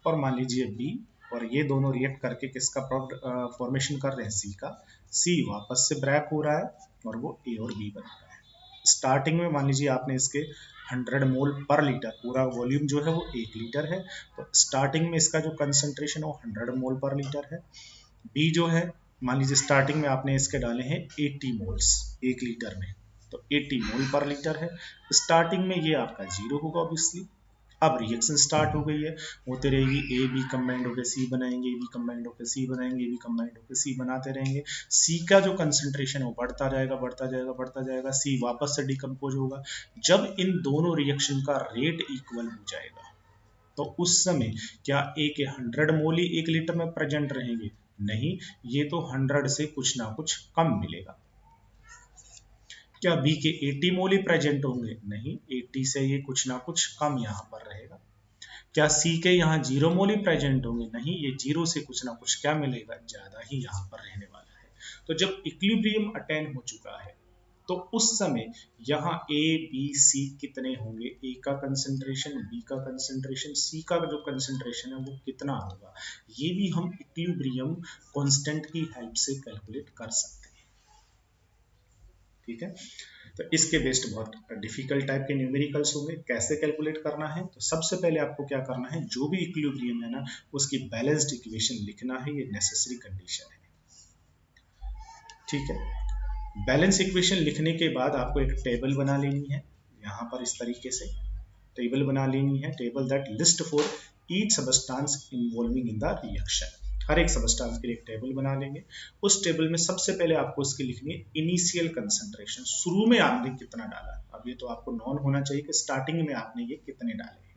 और मान लीजिए बी, और ये दोनों रिएक्ट करके किसका फॉर्मेशन कर रहे हैं, सी का। सी वापस से ब्रेक हो रहा है और वो ए और बी बन रहा है। स्टार्टिंग में मान लीजिए आपने इसके 100 मोल पर लीटर, पूरा वॉल्यूम जो है वो 1 लीटर है, तो स्टार्टिंग में इसका जो कंसंट्रेशन है वो 100 मोल पर लीटर है। बी जो है मान लीजिए स्टार्टिंग में आपने इसके डाले हैं 80 मोल्स 1 लीटर में, तो 80 मोल पर लीटर है। स्टार्टिंग में ये आपका 0 होगा ऑब्वियसली, अब रिएक्शन स्टार्ट हो गई है, होते रहेगी, ए बी कंबाइंड होकर सी बनाएंगे, ए बी कंबाइंड होकर सी बनाएंगे, ए बी कंबाइंड होकर सी बनाते रहेंगे। सी का जो कंसंट्रेशन है वो बढ़ता जाएगा बढ़ता जाएगा बढ़ता जाएगा, सी वापस से डिकम्पोज होगा। जब इन दोनों रिएक्शन का रेट इक्वल हो जाएगा तो उस समय क्या ए के 100 मोल ही 1 लीटर में प्रेजेंट रहेंगे? नहीं, ये तो 100 से कुछ ना कुछ कम मिलेगा। क्या बी के 80 मोल ही प्रेजेंट होंगे? नहीं, 80 से ये कुछ ना कुछ कम यहाँ पर रहेगा। क्या सी के यहाँ 0 मोल ही प्रेजेंट होंगे? नहीं, ये 0 से कुछ ना कुछ क्या मिलेगा, ज्यादा ही यहाँ पर रहने वाला है। तो जब इक्विलिब्रियम अटेन हो चुका है तो उस समय यहाँ ए बी सी कितने होंगे, ए का कंसंट्रेशन, बी का कंसंट्रेशन, सी का जो कंसंट्रेशन है वो कितना होगा, ये भी हम इक्विलिब्रियम कांस्टेंट की हेल्प से कैलकुलेट कर सकते हैं। ठीक है, तो इसके बेस्ड बहुत डिफिकल्ट टाइप के न्यूमेरिकल्स होंगे। कैसे कैलकुलेट करना है, तो सबसे पहले आपको क्या करना है, जो भी इक्विलिब्रियम है ना उसकी बैलेंस्ड इक्वेशन लिखना है, ये नेसेसरी कंडीशन है। ठीक है, बैलेंस इक्वेशन लिखने के बाद आपको एक टेबल बना लेनी है, यहाँ पर इस तरीके से टेबल बना लेनी है, table that list for each substance involving in the reaction. हर एक सबस्टेंस के लिए एक टेबल बना लेंगे। उस टेबल में सबसे पहले आपको इसकी लिखनी है इनिशियल कंसंट्रेशन, शुरू में आपने कितना डाला। अब ये तो आपको नॉन होना चाहिए कि स्टार्टिंग में आपने ये कितने डाले हैं।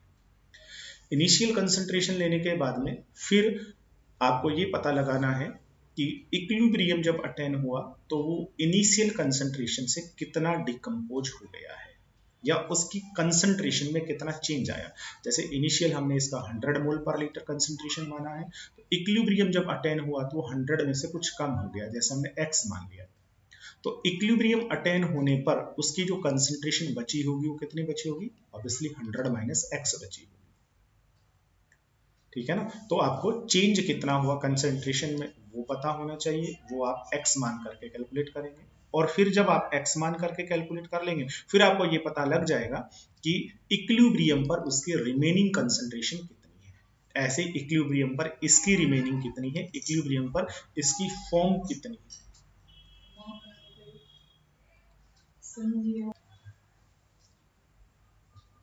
इनिशियल कंसंट्रेशन लेने के बाद में फिर आपको ये पता लगाना है कि इक्विलिब्रियम जब अटेन हुआ तो वो इनिशियल कंसंट्रेशन से कितना डिकम्पोज हो गया है या उसकी कंसंट्रेशन में कितना चेंज आया। जैसे इनिशियल हमने इसका 100 मोल पर लीटर कंसंट्रेशन माना है, तो इक्विलिब्रियम जब अटेन हुआ तो 100 में से कुछ कम हो गया, जैसे हमने x मान लिया। तो इक्विलिब्रियम अटेन होने पर उसकी जो कंसंट्रेशन बची होगी वो कितनी बची होगी, ऑब्वियसली 100 माइनस x बची होगी। ठीक है ना, तो आपको चेंज कितना हुआ कंसंट्रेशन में वो पता होना चाहिए, वो आप x मान करके कैलकुलेट करेंगे। और फिर जब आप x मान करके कैलकुलेट कर लेंगे फिर आपको ये पता लग जाएगा कि इक्विलिब्रियम पर उसकी रिमेनिंग कंसंट्रेशन कितनी है। ऐसे इक्विलिब्रियम पर इसकी रिमेनिंग कितनी है, इक्विलिब्रियम पर इसकी फॉर्म कितनी है,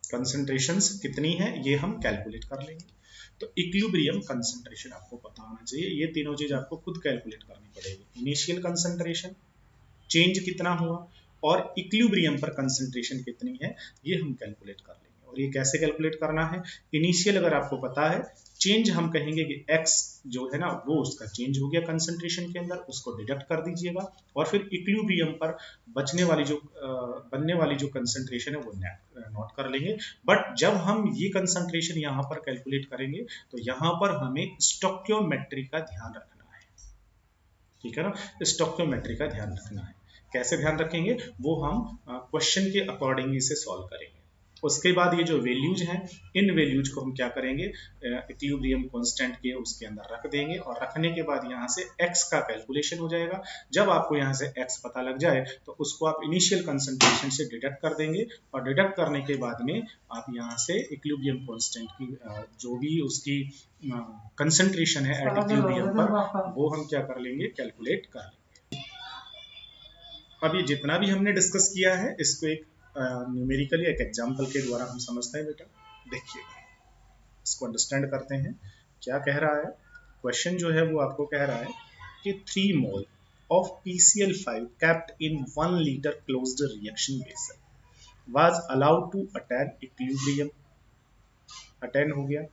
कंसंट्रेशंस कितनी है, ये हम कैलकुलेट कर लेंगे। तो इक्विलिब्रियम कंसंट्रेशन आपको पता होना चाहिए, ये तीनों चीज आपको खुद कैलकुलेट करनी पड़ेगी। इनिशियल कंसंट्रेशन, चेंज कितना हुआ, और इक्विलिब्रियम पर कंसंट्रेशन कितनी है, ये हम कैलकुलेट कर लेंगे। और ये कैसे कैलकुलेट करना है, इनिशियल अगर आपको पता है, चेंज हम कहेंगे कि x जो है ना वो उसका चेंज हो गया कंसंट्रेशन के अंदर, उसको डिडक्ट कर दीजिएगा। और फिर इक्विलिब्रियम पर बचने वाली जो बनने वाली जो कंसंट्रेशन है वो नोट कर लेंगे। बट जब हम ये कंसंट्रेशन यहाँ पर कैलकुलेट करेंगे तो यहाँ पर हमें स्टोइकियोमेट्री का ध्यान रखना है। ठीक है ना, स्टोइकियोमेट्री का ध्यान रखना है। कैसे ध्यान रखेंगे वो हम क्वेश्चन के अकॉर्डिंग इसे सॉल्व करेंगे। उसके बाद ये जो वैल्यूज हैं, इन वैल्यूज को हम क्या करेंगे, इक्विलिब्रियम कांस्टेंट के उसके अंदर रख देंगे, और रखने के बाद यहाँ से x का कैलकुलेशन हो जाएगा। जब आपको यहाँ से x पता लग जाए तो उसको आप इनिशियल कंसंट्रेशन से डिडक्ट कर देंगे, और डिडक्ट करने के बाद में आप यहाँ से इक्विलिब्रियम कांस्टेंट की जो भी उसकी कंसंट्रेशन है एट इक्विलिब्रियम पर, वो हम क्या कर लेंगे, कैलकुलेट कर लेंगे। अब ये जितना भी हमने डिस्कस किया है इसको एक न्यूमेरिकली एक एग्जांपल के द्वारा हम समझते हैं। बेटा देखिए, इसको अंडरस्टैंड करते हैं क्या कह रहा है। क्वेश्चन जो है वो आपको कह रहा है कि 3 mole of PCl5 kept in 1 liter closed reaction vessel was allowed to attain equilibrium। Attain हो गया।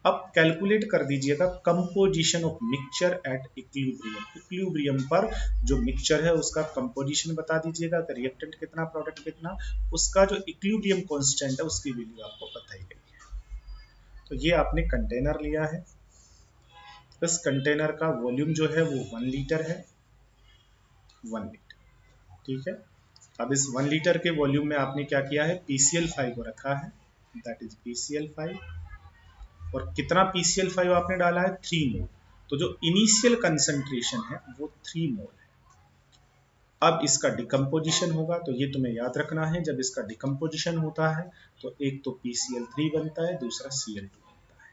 अब कैलकुलेट कर दीजिएगा composition of mixture at equilibrium. Equilibrium पर जो मिक्सचर है उसका कंपोजिशन बता दीजिएगा, रिएक्टेंट कितना, प्रोडक्ट कितना, उसका जो इक्विलिब्रियम कांस्टेंट है उसकी वैल्यू आपको बताई गई है। तो ये आपने कंटेनर लिया है, इस कंटेनर का वॉल्यूम जो है वो 1 लीटर है, 1 लीटर। ठीक है, अब इस 1 लीटर के वॉल्यूम में आपने क्या किया है, PCl5 को रखा है, दैट इज PCl5। और कितना PCl5 आपने डाला है, 3 मोल। तो जो इनिशियल कंसंट्रेशन है वो 3 मोल है। अब इसका डिकम्पोजिशन होगा, तो ये तुम्हें याद रखना है, जब इसका डिकम्पोजिशन होता है तो एक तो PCl3 बनता है, दूसरा Cl2 बनता है।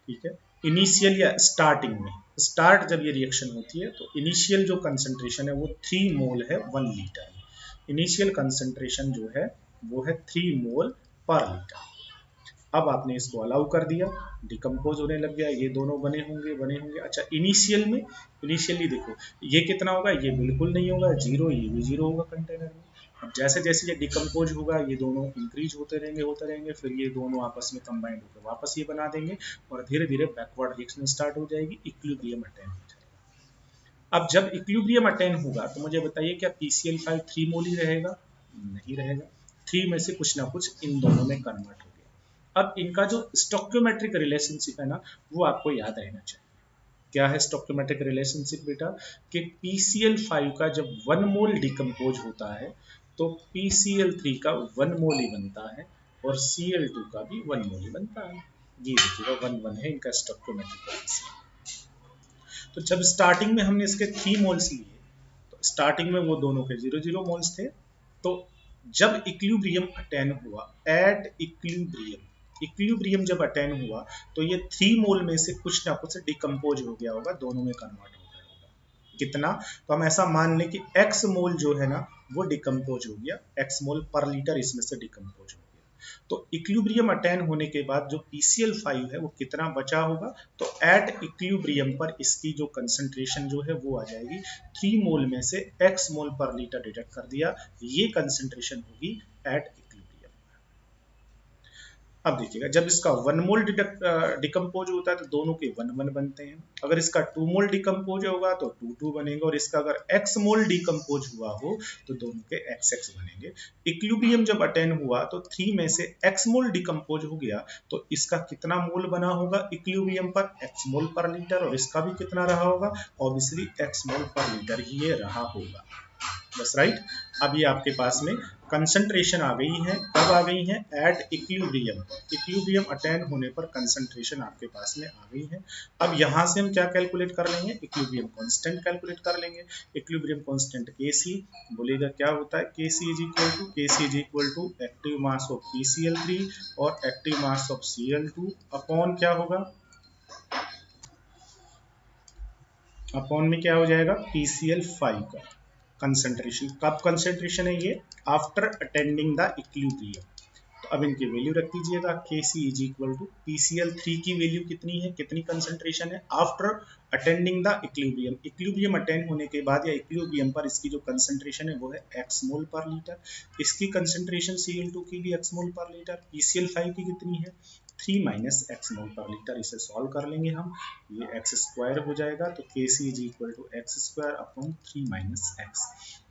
ठीक है, इनिशियल या स्टार्टिंग में, स्टार्ट जब ये रिएक्शन होती है तो इनिशियल जो कंसंट्रेशन है वो 3 मोल है 1 लीटर में। इनिशियल कंसंट्रेशन जो है वो है 3 मोल पर लीटर। अब आपने इसको अलाउ कर दिया, डिकम्पोज होने लग गया, ये दोनों बने होंगे। अच्छा इनिशियली देखो ये कितना होगा, ये बिल्कुल नहीं होगा, जीरो, ये भी जीरो होगा कंटेनर में। अब जैसे जैसे ये डिकम्पोज होगा ये दोनों इंक्रीज होते रहेंगे, फिर ये दोनों आपस में कंबाइंड होकर वापस ये बना देंगे और धीरे धीरे बैकवर्ड रिएक्शन स्टार्ट हो जाएगी, इक्विलिब्रियम अटेन हो जाएगा। अब जब इक्विलिब्रियम अटेन होगा तो मुझे बताइए क्या PCl5 3 मोल ही रहेगा? नहीं रहेगा, 3 में से कुछ ना कुछ इन दोनों में कन्वर्ट हो गया। अब इनका जो स्टोक्योमेट्रिक रिलेशनशिप है ना, वो आपको याद रहना चाहिए। क्या है स्टोक्योमेट्रिक रिलेशनशिप बेटा? कि PCl5 का जब 1 मोल डिकम्पोज होता है तो PCl3 का 1 मोल ही बनता है और Cl2 का भी 1 मोल ही बनता है। ये देखिएगा 1 1 है इनका स्टोक्योमेट्रिक रिलेशन। तो जब स्टार्टिंग में हमने इसके 3 मोल्स लिए तो स्टार्टिंग में वो दोनों के 0 0 मोल्स थे। तो जब इक्विलिब्रियम अटेन हुआ, एट इक्विलिब्रियम जब अटेन हुआ तो ये 3 मोल में से कुछ ना कुछ डिकम्पोज हो गया होगा, दोनों में कन्वर्ट हो गया होगा। कितना? तो हम ऐसा मान लें कि एक्स मोल जो है ना वो डिकम्पोज हो गया, एक्स मोल पर लीटर इसमें से डिकम्पोज हो गया। तो इक्विलिब्रियम अटेन होने के बाद जो PCl5 है वो कितना बचा होगा? तो एट इक्विलिब्रियम पर इसकी जो कंसंट्रेशन जो है वो आ जाएगी 3 मोल में से x मोल पर लीटर डिडक्ट कर दिया, ये कंसंट्रेशन होगी एट इक्विलिब्रियम। अब देखिएगा जब इसका 1 मोल डिकम्पोज होता है तो दोनों के 1 1 बनते हैं। अगर इसका 2 मोल डिकम्पोज होगा तो 2 2 बनेगा, और इसका अगर x मोल डिकम्पोज हुआ हो तो दोनों के x x बनेंगे। इक्विलिब्रियम जब अटेन हुआ तो 3 में से x मोल डिकम्पोज हो गया तो इसका कितना मोल बना होगा इक्विलिब्रियम पर? x मोल पर लीटर, और इसका भी कितना रहा होगा? ऑब्वियसली x मोल पर लीटर ही ये रहा होगा। बस राइट। अब ये आपके पास में कंसंट्रेशन आ गई है, कब आ गई है? At equilibrium. इक्विलिब्रियम अटेन होने पर कंसंट्रेशन आपके पास में आ गई है। अब यहां से हम क्या कैलकुलेट कर लेंगे? इक्विलिब्रियम कांस्टेंट कैलकुलेट कर लेंगे। इक्विलिब्रियम कांस्टेंट Kc बोलेगा क्या होता है? Kc is equal to active mass of PCl3 और active mass of Cl2 upon क्या होगा? अपॉन में क्या हो जाएगा? PCl5 का कंसंट्रेशन। कब कंसंट्रेशन है ये? After attending the equilibrium. तो अब इनकी वैल्यू रख दीजिएगा। Kc is equal to PCl3 की वैल्यू कितनी है, कितनी कंसंट्रेशन है after attending the equilibrium? Equilibrium attend होने के बाद या इक्विलिब्रियम पर इसकी जो कंसंट्रेशन है वो है x मोल पर लीटर। इसकी कंसंट्रेशन Cl2 की भी x मोल पर लीटर। PCl5 की कितनी है? 3 माइनस एक्स मोल पर लीटर। इसे सॉल्व कर लेंगे हम, ये एक्स स्क्वायर हो जाएगा। तो Kc is equal to x square upon 3 minus x.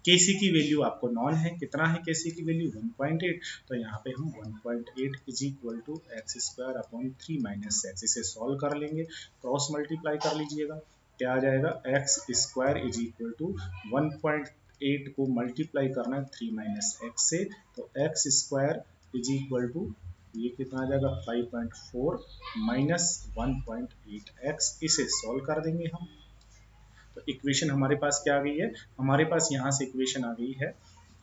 Kc की वैल्यू आपको नॉन है, कितना है Kc की वैल्यू? 1.8। तो यहाँ पे हम 1.8 is equal to x square upon 3 minus x, इसे सॉल्व कर लेंगे, क्रॉस मल्टीप्लाई कर लीजिएगा, क्या आ जाएगा? X square is equal to 1.8 को मल्टीप्लाई करना है 3 माइनस एक्स से, तो x square is equal to ये कितना आ जाएगा? 5.4 माइनस 1.8x, इसे सॉल्व कर देंगे हम। तो इक्वेशन हमारे पास क्या आ गई है? हमारे पास यहाँ से इक्वेशन आ गई है।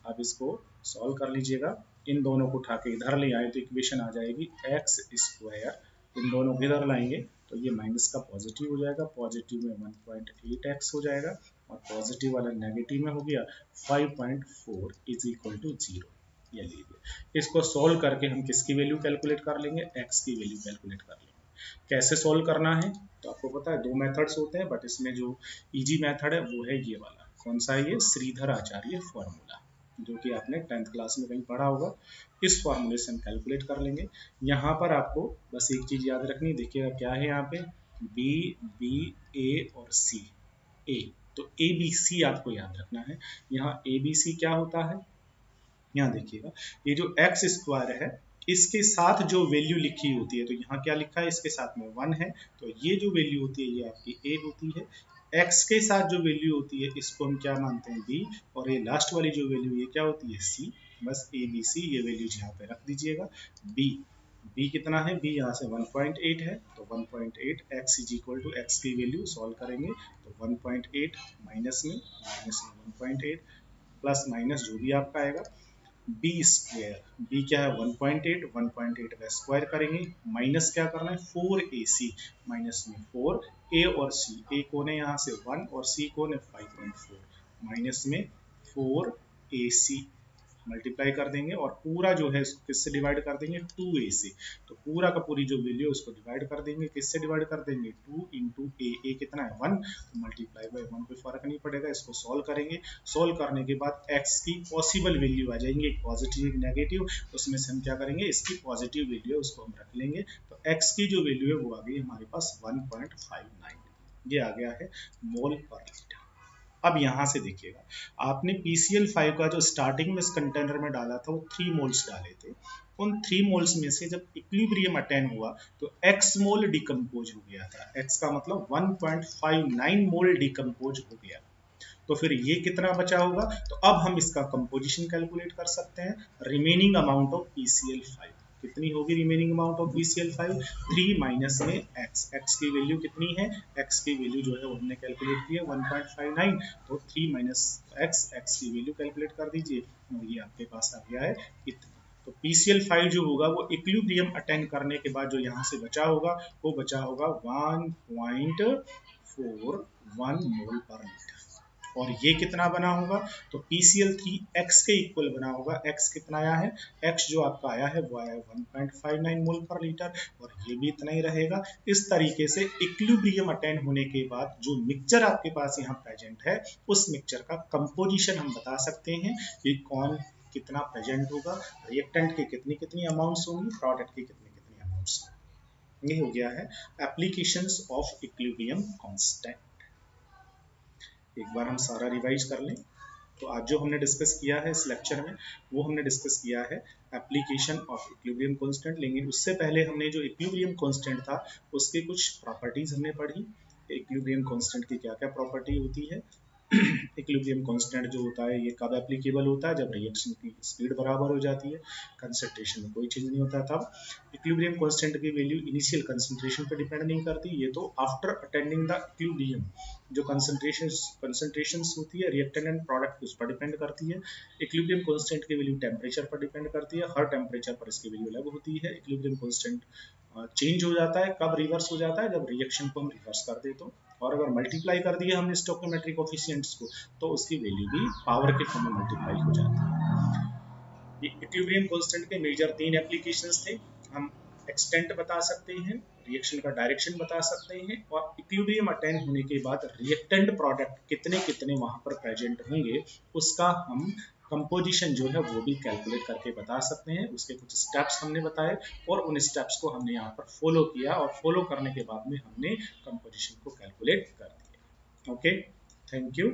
अब इसको सॉल्व कर लीजिएगा, इन दोनों को उठा के इधर ले आए तो इक्वेशन आ जाएगी एक्स स्क्वायर, इन दोनों को इधर लाएंगे तो ये माइनस का पॉजिटिव हो जाएगा, पॉजिटिव में 1.8x हो जाएगा और पॉजिटिव वाला नेगेटिव में हो गया 5.4 इज इक्वल टू 0। ये लीजिए, इसको सॉल्व करके हम किसकी वैल्यू कैलकुलेट कर लेंगे? एक्स की वैल्यू कैलकुलेट कर लेंगे। कैसे सॉल्व करना है तो आपको पता है, दो मेथड्स होते हैं, बट इसमें जो इजी मेथड है वो है ये वाला। कौन सा है ये? श्रीधर आचार्य फॉर्मूला, जो कि आपने 10th क्लास में कहीं पढ़ा होगा। इस फॉर्मूले से हम कैलकुलेट कर लेंगे। यहाँ पर आपको बस एक चीज याद रखनी, देखिएगा क्या है यहाँ पे? बी, बी, ए और सी। ए, तो ए बी सी आपको याद रखना है। यहाँ ए बी सी क्या होता है? यहाँ देखिएगा, ये जो एक्स स्क्वायर है इसके साथ जो वैल्यू लिखी होती है, तो यहाँ क्या लिखा है? इसके साथ में 1 है, तो ये जो वैल्यू होती है ये आपकी ए होती है। एक्स के साथ जो वैल्यू होती है इसको हम क्या मानते हैं? बी, और ये लास्ट वाली जो वैल्यू ये क्या होती है? सी। बस ए बी सी ये वैल्यूज यहाँ पे रख दीजिएगा। बी, बी कितना है? बी यहाँ से 1.8 है, तो 1.8 x is equal to x की वैल्यू सॉल्व करेंगे तो 1.8 माइनस में 1.8 प्लस माइनस जो भी आपका आएगा बी स्क्वायर, बी क्या है? 1.8, 1.8 का स्क्वायर करेंगे, माइनस क्या करना है? 4ac, माइनस में 4, ए और सी, ए कौन है यहाँ से? 1 और सी कौन है? 5.4, माइनस में 4ac मल्टीप्लाई कर देंगे और पूरा जो है इसको किससे डिवाइड कर देंगे 2a से। तो पूरा का पूरी जो वैल्यू है उसको डिवाइड कर देंगे, किससे डिवाइड कर देंगे 2 इंटू ए कितना है 1, तो मल्टीप्लाई बाय 1 कोई फर्क नहीं पड़ेगा। इसको सॉल्व करेंगे, सॉल्व करने के बाद x की पॉसिबल वैल्यू आ जाएंगे, एक पॉजिटिव एक नेगेटिव, उसमें से हम क्या करेंगे इसकी पॉजिटिव वैल्यू है उसको हम रख लेंगे। तो x की जो वैल्यू है वो आ गई हमारे पास 1.59, ये आ गया है मोल पर लीटर। अब यहां से देखिएगा, आपने PCl5 का जो स्टार्टिंग में इस कंटेनर में डाला था वो 3 मोल्स डाले थे। उन 3 मोल्स में से जब इक्विलिब्रियम अटेन हुआ तो x मोल डिकम्पोज हो गया था। x का मतलब 1.59 मोल डिकम्पोज हो गया। तो फिर ये कितना बचा होगा, तो अब हम इसका कंपोजिशन कैलकुलेट कर सकते हैं। रिमेनिंग अमाउंट ऑफ PCl5 कितनी होगी, remaining amount of PCl5 3 minus में x की वैल्यू कितनी है, x की वैल्यू जो है वो हमने कैलकुलेट की है 1.59, तो 3 माइनस x की वैल्यू कैलकुलेट कर दीजिए और ये आपके पास आ गया है इतना। तो PCl5 जो होगा वो इक्विलिब्रियम अटेन करने के बाद जो यहाँ से बचा होगा वो बचा होगा 1.41 मोल पर लीटर। और ये कितना बना होगा, तो PCl3 x के इक्वल बना होगा। x कितना आया है, x जो आपका आया है वो आया है 1.59 मोल पर लीटर और ये भी इतना ही रहेगा। इस तरीके से इक्विलिब्रियम अटेन होने के बाद जो मिक्सचर आपके पास यहाँ प्रेजेंट है उस मिक्सचर का कंपोजिशन हम बता सकते हैं कि कौन कितना प्रेजेंट होगा, रिएक्टेंट के कितनी कितनी अमाउंट्स होंगी, प्रोडक्ट के कितनी कितनी अमाउंट्स। ये हो गया है एप्लीकेशंस ऑफ इक्विलिब्रियम कांस्टेंट। एक बार हम सारा रिवाइज कर लें। तो आज जो हमने डिस्कस किया है इस लेक्चर में वो हमने डिस्कस किया है एप्लीकेशन ऑफ इक्विलिब्रियम कांस्टेंट। लेकिन उससे पहले हमने जो इक्विलिब्रियम कांस्टेंट था उसके कुछ प्रॉपर्टीज हमने पढ़ी। इक्विलिब्रियम कांस्टेंट की क्या क्या प्रॉपर्टी होती है। इक्विलिब्रियम कांस्टेंट जो होता है ये कब एप्लीकेबल होता है, जब रिएक्शन की स्पीड बराबर हो जाती है, कंसंट्रेशन में कोई चेंज नहीं होता तब। इक्विलिब्रियम कांस्टेंट की वैल्यू इनिशियल कंसंट्रेशन पर डिपेंड नहीं करती, ये तो आफ्टर अटेंडिंग द इक्विलिब्रियम जो कंसंट्रेशंस होती है रिएक्टेंट एंड प्रोडक्ट उस पर डिपेंड करती है। इक्विलिब्रियम कांस्टेंट की वैल्यू टेम्परेचर पर डिपेंड करती है, हर टेम्परेचर पर इसकी वैल्यू अलग होती है। इक्विलिब्रियम कांस्टेंट चेंज हो जाता है, कब रिवर्स हो जाता है, जब रिएक्शन को हम रिवर्स कर दे तो। और अगर मल्टीप्लाई कर दिए हमने स्टोइकोमेट्रिक कोफिशिएंट्स को तो उसकी वैल्यू भी पावर के फॉर्म में मल्टीप्लाई हो जाती है। ये इक्विलिब्रियम कांस्टेंट के मेजर 3 एप्लीकेशंस थे। हम एक्सटेंट बता सकते हैं, रिएक्शन का डायरेक्शन बता सकते हैं और इक्विलिब्रियम अटेन होने के बाद रिएक्टेंट प्रोडक्ट कितने कितने वहां पर प्रेजेंट होंगे उसका हम कंपोजिशन जो है वो भी कैलकुलेट करके बता सकते हैं। उसके कुछ स्टेप्स हमने बताए और उन स्टेप्स को हमने यहाँ पर फॉलो किया और फॉलो करने के बाद में हमने कंपोजिशन को कैलकुलेट कर दिया। Okay, thank you.